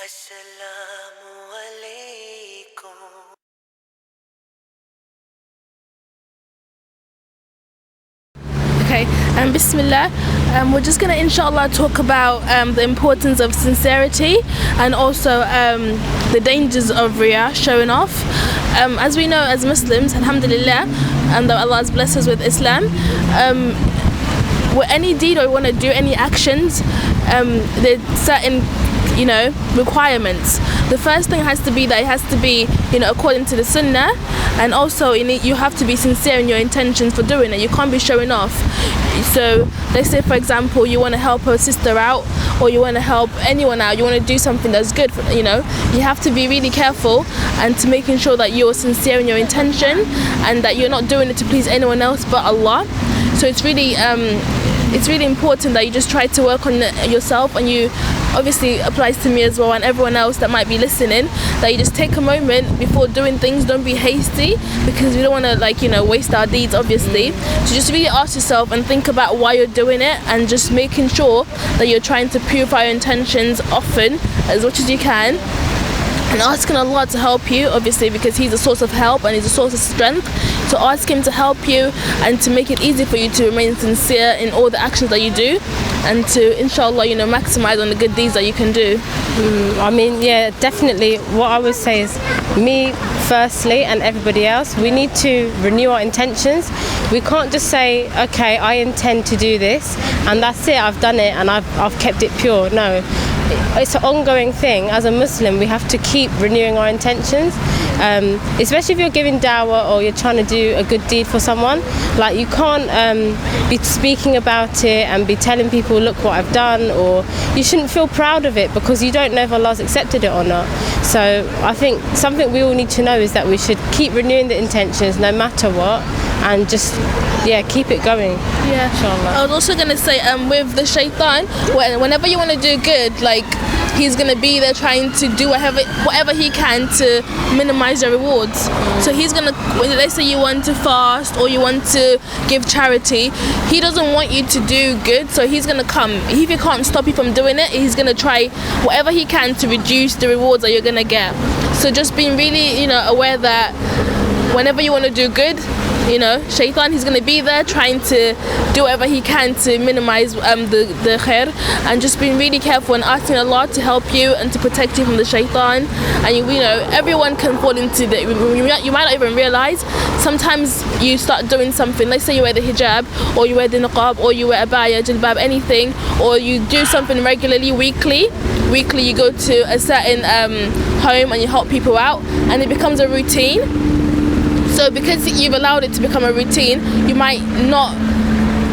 Assalamu alaikum. Okay, Bismillah. We're just going to inshallah talk about the importance of sincerity and also the dangers of Riya, showing off. As we know as Muslims, alhamdulillah, and that Allah has blessed us with Islam, with any deed or we want to do any actions, there's certain requirements. The first thing has to be that it has to be according to the sunnah, and also you have to be sincere in your intentions for doing it. You can't be showing off. So let's say for example you want to help a sister out, or you want to help anyone out, you want to do something that's good for, you have to be really careful and to making sure that you're sincere in your intention and that you're not doing it to please anyone else but Allah. So it's really important that you just try to work on yourself, and you obviously applies to me as well and everyone else that might be listening, that you just take a moment before doing things. Don't be hasty, because we don't want to waste our deeds obviously. So just really ask yourself and think about why you're doing it, and just making sure that you're trying to purify your intentions often as much as you can, and asking Allah to help you, obviously, because He's a source of help and He's a source of strength. So ask Him to help you and to make it easy for you to remain sincere in all the actions that you do, and to inshallah maximize on the good deeds that you can do. Yeah, definitely. What I would say is, me firstly and everybody else, we need to renew our intentions. We can't just say, okay, I intend to do this and that's it, I've done it and I've kept it pure. No, it's an ongoing thing. As a Muslim, we have to keep renewing our intentions, especially if you're giving dawah or you're trying to do a good deed for someone. You can't be speaking about it and be telling people, look what I've done, or you shouldn't feel proud of it because you don't know if Allah's accepted it or not. So I think something we all need to know is that we should keep renewing the intentions no matter what, and just keep it going. Yeah, inshallah. I was also going to say with the shaitan, whenever you want to do good, he's going to be there trying to do whatever he can to minimize your rewards. So he's going to, let's say you want to fast or you want to give charity, he doesn't want you to do good, so he's going to come. If he can't stop you from doing it, he's going to try whatever he can to reduce the rewards that you're going to get. So just being really aware that whenever you want to do good, shaitan, he's going to be there trying to do whatever he can to minimize the khair, and just being really careful and asking Allah to help you and to protect you from the shaitan. And everyone can fall into that. You might not even realize. Sometimes you start doing something, let's say you wear the hijab or you wear the niqab or you wear abaya, jilbab, anything, or you do something regularly, weekly you go to a certain home and you help people out, and it becomes a routine. So because you've allowed it to become a routine, you might not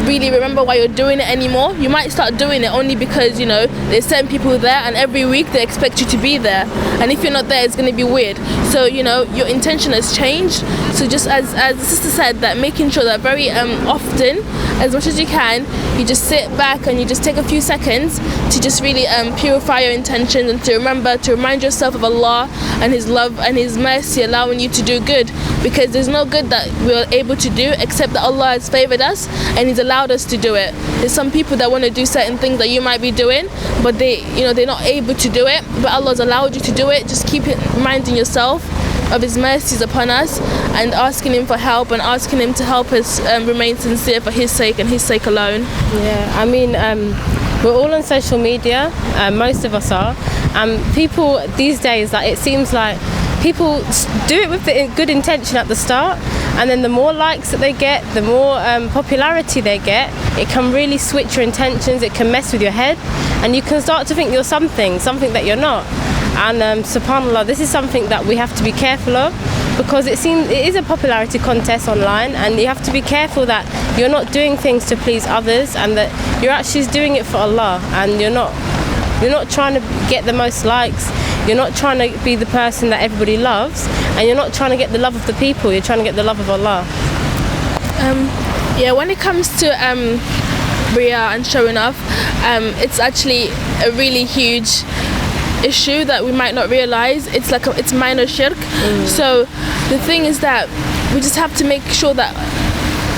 really remember why you're doing it anymore. You might start doing it only because there's certain people there, and every week they expect you to be there, and if you're not there, it's going to be weird. So your intention has changed. So just as the sister said, that making sure that very often, as much as you can, you just sit back and you just take a few seconds to just really purify your intentions, and to remind yourself of Allah and His love and His mercy allowing you to do good, because there's no good that we're able to do except that Allah has favored us and He's allowed us to do it. There's some people that want to do certain things that you might be doing, but they're not able to do it, but Allah's allowed you to do it. Just keep reminding yourself of His mercies upon us, and asking Him for help, and asking Him to help us remain sincere for His sake and His sake alone. We're all on social media, most of us are, and people these days, it seems like people do it with the good intention at the start, and then the more likes that they get, the more popularity they get, it can really switch your intentions. It can mess with your head, and you can start to think you're something that you're not. And subhanallah, this is something that we have to be careful of, because it is a popularity contest online, and you have to be careful that you're not doing things to please others, and that you're actually doing it for Allah, and you're not trying to get the most likes. You're not trying to be the person that everybody loves, and you're not trying to get the love of the people. You're trying to get the love of Allah. When it comes to Riya and showing off, it's actually a really huge issue that we might not realize. It's minor shirk. So the thing is that we just have to make sure that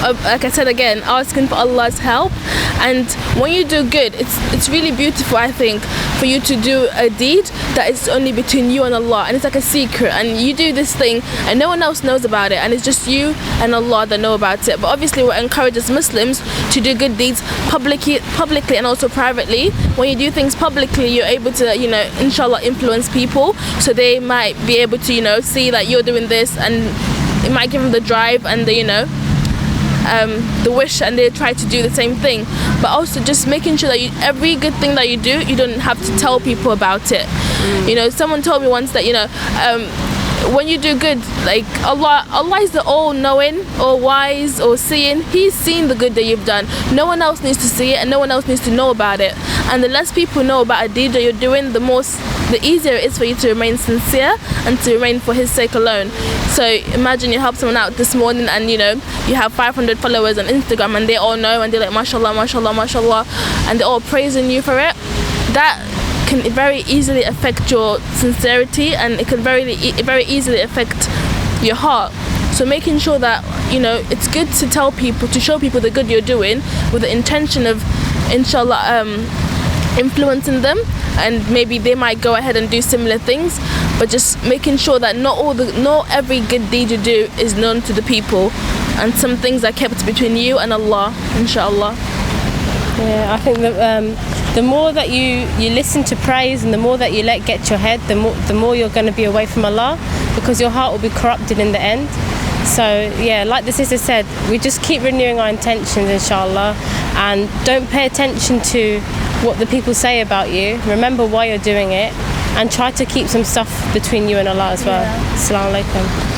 like I said again, asking for Allah's help. And when you do good, it's really beautiful, I think, for you to do a deed that is only between you and Allah, and it's like a secret, and you do this thing and no one else knows about it, and it's just you and Allah that know about it. But obviously we encourage as Muslims to do good deeds publicly and also privately. When you do things publicly, you're able to, inshallah, influence people, so they might be able to, see that you're doing this, and it might give them the drive and the wish, and they try to do the same thing. But also just making sure that every good thing that you do, you don't have to tell people about it. Someone told me once that when you do good, like Allah is the all-knowing, all-wise, all-seeing. He's seen the good that you've done. No one else needs to see it, and no one else needs to know about it. And the less people know about a deed that you're doing, the easier it is for you to remain sincere and to remain for His sake alone. So imagine you help someone out this morning, and you have 500 followers on Instagram, and they all know, and they're like, mashallah, mashallah, mashallah, and they're all praising you for it. That can very easily affect your sincerity, and it can very easily affect your heart. So making sure that it's good to tell people, to show people the good you're doing, with the intention of, inshallah, influencing them, and maybe they might go ahead and do similar things. But just making sure that not every good deed you do is known to the people, and some things are kept between you and Allah, inshallah. Yeah, I think that the more that you listen to praise, and the more that you let get your head, the more you're going to be away from Allah, because your heart will be corrupted in the end. So yeah, like the sister said, we just keep renewing our intentions, inshallah, and don't pay attention to what the people say about you. Remember why you're doing it, and try to keep some stuff between you and Allah as well. Assalamu alaikum.